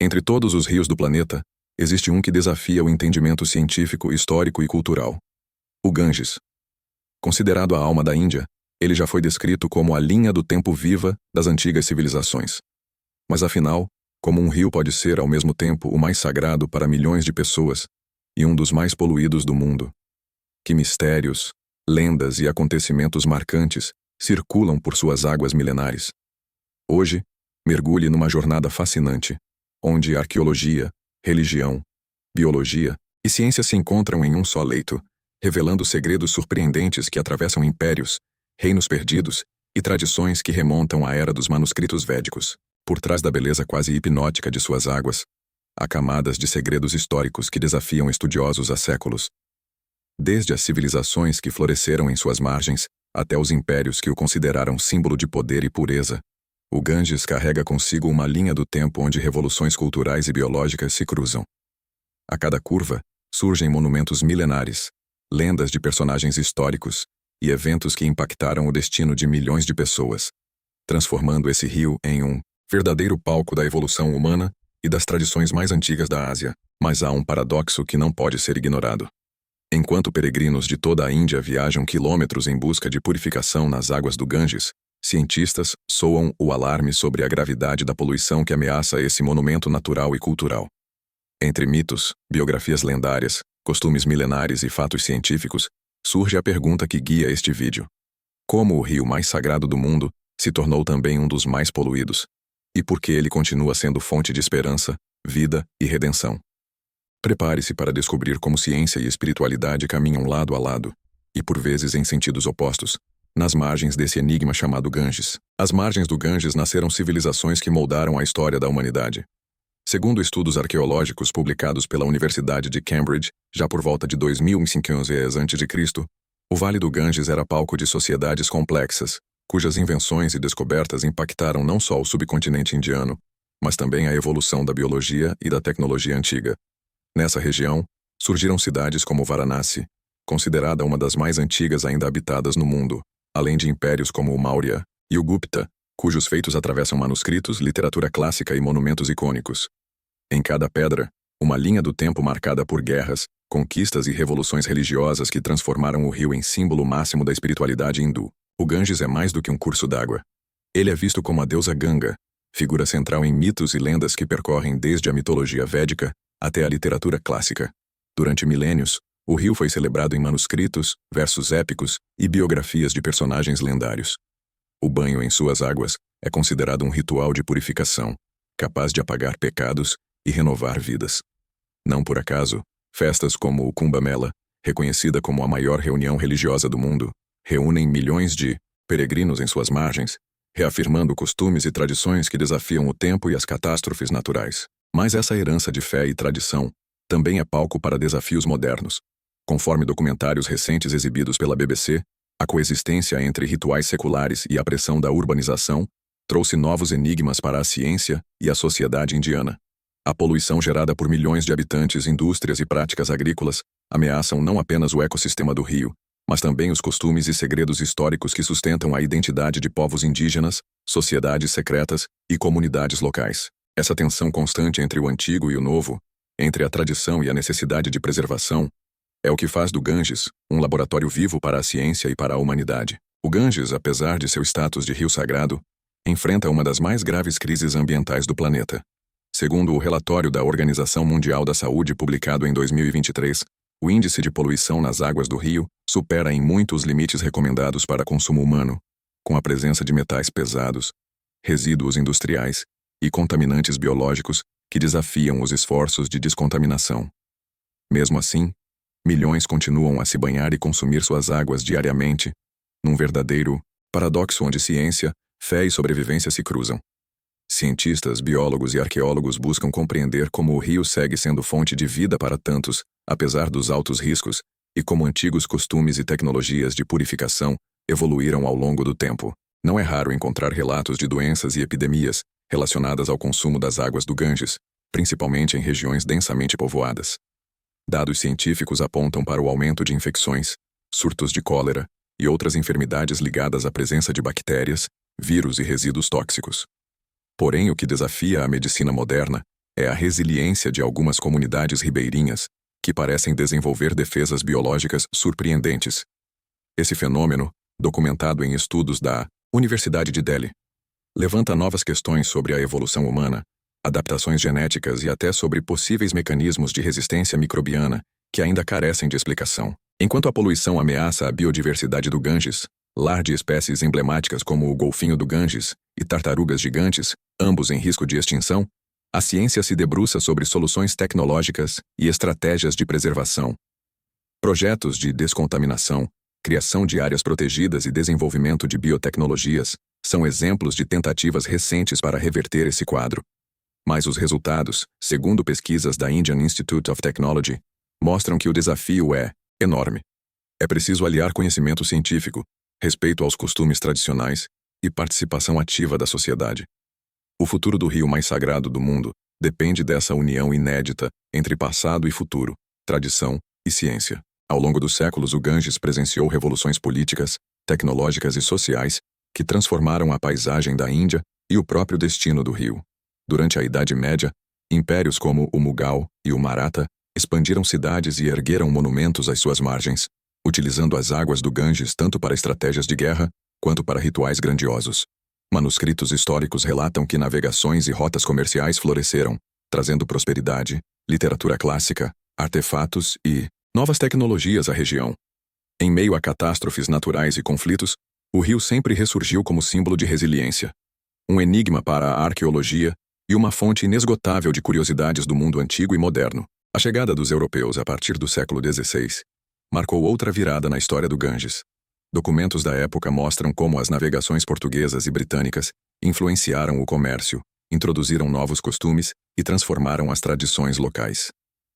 Entre todos os rios do planeta, existe um que desafia o entendimento científico, histórico e cultural. O Ganges. Considerado a alma da Índia, ele já foi descrito como a linha do tempo viva das antigas civilizações. Mas afinal, como um rio pode ser ao mesmo tempo o mais sagrado para milhões de pessoas e um dos mais poluídos do mundo? Que mistérios, lendas e acontecimentos marcantes circulam por suas águas milenares? Hoje, mergulhe numa jornada fascinante, onde arqueologia, religião, biologia e ciência se encontram em um só leito, revelando segredos surpreendentes que atravessam impérios, reinos perdidos e tradições que remontam à era dos manuscritos védicos. Por trás da beleza quase hipnótica de suas águas, há camadas de segredos históricos que desafiam estudiosos há séculos. Desde as civilizações que floresceram em suas margens, até os impérios que o consideraram símbolo de poder e pureza, o Ganges carrega consigo uma linha do tempo onde revoluções culturais e biológicas se cruzam. A cada curva, surgem monumentos milenares, lendas de personagens históricos e eventos que impactaram o destino de milhões de pessoas, transformando esse rio em um verdadeiro palco da evolução humana e das tradições mais antigas da Ásia. Mas há um paradoxo que não pode ser ignorado. Enquanto peregrinos de toda a Índia viajam quilômetros em busca de purificação nas águas do Ganges, cientistas soam o alarme sobre a gravidade da poluição que ameaça esse monumento natural e cultural. Entre mitos, biografias lendárias, costumes milenares e fatos científicos, surge a pergunta que guia este vídeo: como o rio mais sagrado do mundo se tornou também um dos mais poluídos? E por que ele continua sendo fonte de esperança, vida e redenção? Prepare-se para descobrir como ciência e espiritualidade caminham lado a lado, e por vezes em sentidos opostos, nas margens desse enigma chamado Ganges. As margens do Ganges nasceram civilizações que moldaram a história da humanidade. Segundo estudos arqueológicos publicados pela Universidade de Cambridge, já por volta de 2500 a.C., o Vale do Ganges era palco de sociedades complexas, cujas invenções e descobertas impactaram não só o subcontinente indiano, mas também a evolução da biologia e da tecnologia antiga. Nessa região, surgiram cidades como Varanasi, considerada uma das mais antigas ainda habitadas no mundo, além de impérios como o Maurya e o Gupta, cujos feitos atravessam manuscritos, literatura clássica e monumentos icônicos. Em cada pedra, uma linha do tempo marcada por guerras, conquistas e revoluções religiosas que transformaram o rio em símbolo máximo da espiritualidade hindu. O Ganges é mais do que um curso d'água. Ele é visto como a deusa Ganga, figura central em mitos e lendas que percorrem desde a mitologia védica até a literatura clássica. Durante milênios, o rio foi celebrado em manuscritos, versos épicos e biografias de personagens lendários. O banho em suas águas é considerado um ritual de purificação, capaz de apagar pecados e renovar vidas. Não por acaso, festas como o Kumbh Mela, reconhecida como a maior reunião religiosa do mundo, reúnem milhões de peregrinos em suas margens, reafirmando costumes e tradições que desafiam o tempo e as catástrofes naturais. Mas essa herança de fé e tradição também é palco para desafios modernos. Conforme documentários recentes exibidos pela BBC, a coexistência entre rituais seculares e a pressão da urbanização trouxe novos enigmas para a ciência e a sociedade indiana. A poluição gerada por milhões de habitantes, indústrias e práticas agrícolas ameaçam não apenas o ecossistema do rio, mas também os costumes e segredos históricos que sustentam a identidade de povos indígenas, sociedades secretas e comunidades locais. Essa tensão constante entre o antigo e o novo, entre a tradição e a necessidade de preservação, é o que faz do Ganges um laboratório vivo para a ciência e para a humanidade. O Ganges, apesar de seu status de rio sagrado, enfrenta uma das mais graves crises ambientais do planeta. Segundo o relatório da Organização Mundial da Saúde publicado em 2023, o índice de poluição nas águas do rio supera em muito os limites recomendados para consumo humano, com a presença de metais pesados, resíduos industriais e contaminantes biológicos que desafiam os esforços de descontaminação. Mesmo assim, milhões continuam a se banhar e consumir suas águas diariamente, num verdadeiro paradoxo onde ciência, fé e sobrevivência se cruzam. Cientistas, biólogos e arqueólogos buscam compreender como o rio segue sendo fonte de vida para tantos, apesar dos altos riscos, e como antigos costumes e tecnologias de purificação evoluíram ao longo do tempo. Não é raro encontrar relatos de doenças e epidemias relacionadas ao consumo das águas do Ganges, principalmente em regiões densamente povoadas. Dados científicos apontam para o aumento de infecções, surtos de cólera e outras enfermidades ligadas à presença de bactérias, vírus e resíduos tóxicos. Porém, o que desafia a medicina moderna é a resiliência de algumas comunidades ribeirinhas que parecem desenvolver defesas biológicas surpreendentes. Esse fenômeno, documentado em estudos da Universidade de Delhi, levanta novas questões sobre a evolução humana, adaptações genéticas e até sobre possíveis mecanismos de resistência microbiana que ainda carecem de explicação. Enquanto a poluição ameaça a biodiversidade do Ganges, lar de espécies emblemáticas como o golfinho do Ganges e tartarugas gigantes, ambos em risco de extinção, a ciência se debruça sobre soluções tecnológicas e estratégias de preservação. Projetos de descontaminação, criação de áreas protegidas e desenvolvimento de biotecnologias são exemplos de tentativas recentes para reverter esse quadro. Mas os resultados, segundo pesquisas da Indian Institute of Technology, mostram que o desafio é enorme. É preciso aliar conhecimento científico, respeito aos costumes tradicionais e participação ativa da sociedade. O futuro do rio mais sagrado do mundo depende dessa união inédita entre passado e futuro, tradição e ciência. Ao longo dos séculos, o Ganges presenciou revoluções políticas, tecnológicas e sociais que transformaram a paisagem da Índia e o próprio destino do rio. Durante a Idade Média, impérios como o Mughal e o Maratha expandiram cidades e ergueram monumentos às suas margens, utilizando as águas do Ganges tanto para estratégias de guerra quanto para rituais grandiosos. Manuscritos históricos relatam que navegações e rotas comerciais floresceram, trazendo prosperidade, literatura clássica, artefatos e novas tecnologias à região. Em meio a catástrofes naturais e conflitos, o rio sempre ressurgiu como símbolo de resiliência. Um enigma para a arqueologia e uma fonte inesgotável de curiosidades do mundo antigo e moderno. A chegada dos europeus a partir do século XVI marcou outra virada na história do Ganges. Documentos da época mostram como as navegações portuguesas e britânicas influenciaram o comércio, introduziram novos costumes e transformaram as tradições locais.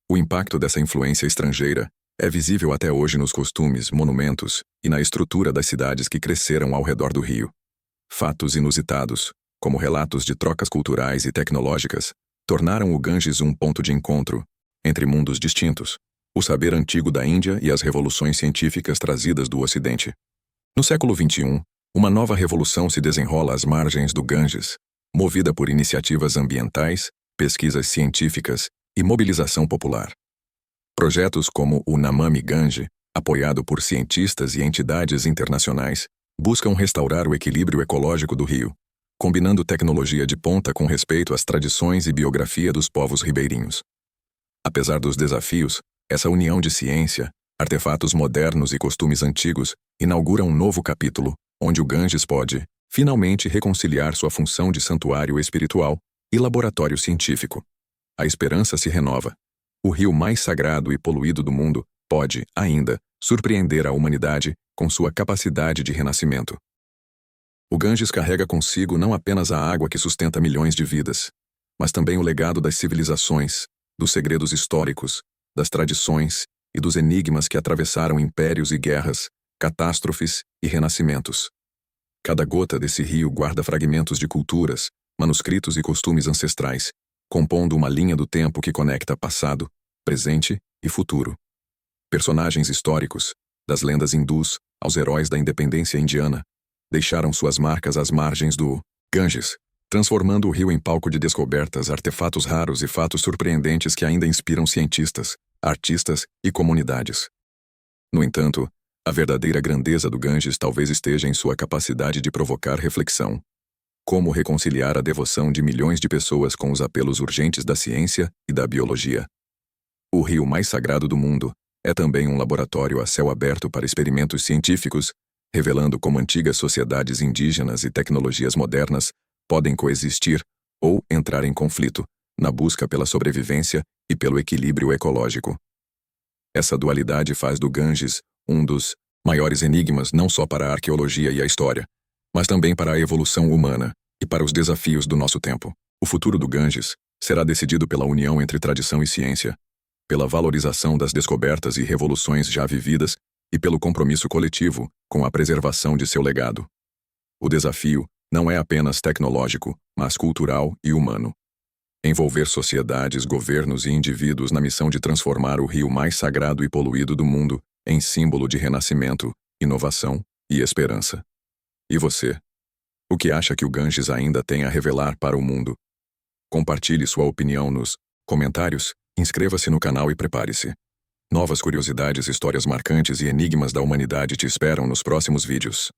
O impacto dessa influência estrangeira é visível até hoje nos costumes, monumentos e na estrutura das cidades que cresceram ao redor do rio. Fatos inusitados, como relatos de trocas culturais e tecnológicas, tornaram o Ganges um ponto de encontro entre mundos distintos, o saber antigo da Índia e as revoluções científicas trazidas do Ocidente. No século XXI, uma nova revolução se desenrola às margens do Ganges, movida por iniciativas ambientais, pesquisas científicas e mobilização popular. Projetos como o Namami Gange, apoiado por cientistas e entidades internacionais, buscam restaurar o equilíbrio ecológico do rio, combinando tecnologia de ponta com respeito às tradições e biografia dos povos ribeirinhos. Apesar dos desafios, essa união de ciência, artefatos modernos e costumes antigos inaugura um novo capítulo, onde o Ganges pode, finalmente, reconciliar sua função de santuário espiritual e laboratório científico. A esperança se renova. O rio mais sagrado e poluído do mundo pode, ainda, surpreender a humanidade com sua capacidade de renascimento. O Ganges carrega consigo não apenas a água que sustenta milhões de vidas, mas também o legado das civilizações, dos segredos históricos, das tradições e dos enigmas que atravessaram impérios e guerras, catástrofes e renascimentos. Cada gota desse rio guarda fragmentos de culturas, manuscritos e costumes ancestrais, compondo uma linha do tempo que conecta passado, presente e futuro. Personagens históricos, das lendas hindus aos heróis da independência indiana, deixaram suas marcas às margens do Ganges, transformando o rio em palco de descobertas, artefatos raros e fatos surpreendentes que ainda inspiram cientistas, artistas e comunidades. No entanto, a verdadeira grandeza do Ganges talvez esteja em sua capacidade de provocar reflexão. Como reconciliar a devoção de milhões de pessoas com os apelos urgentes da ciência e da biologia? O rio mais sagrado do mundo é também um laboratório a céu aberto para experimentos científicos, revelando como antigas sociedades indígenas e tecnologias modernas podem coexistir ou entrar em conflito, na busca pela sobrevivência e pelo equilíbrio ecológico. Essa dualidade faz do Ganges um dos maiores enigmas não só para a arqueologia e a história, mas também para a evolução humana e para os desafios do nosso tempo. O futuro do Ganges será decidido pela união entre tradição e ciência, pela valorização das descobertas e revoluções já vividas e pelo compromisso coletivo com a preservação de seu legado. O desafio não é apenas tecnológico, mas cultural e humano. Envolver sociedades, governos e indivíduos na missão de transformar o rio mais sagrado e poluído do mundo em símbolo de renascimento, inovação e esperança. E você? O que acha que o Ganges ainda tem a revelar para o mundo? Compartilhe sua opinião nos comentários, inscreva-se no canal e prepare-se. Novas curiosidades, histórias marcantes e enigmas da humanidade te esperam nos próximos vídeos.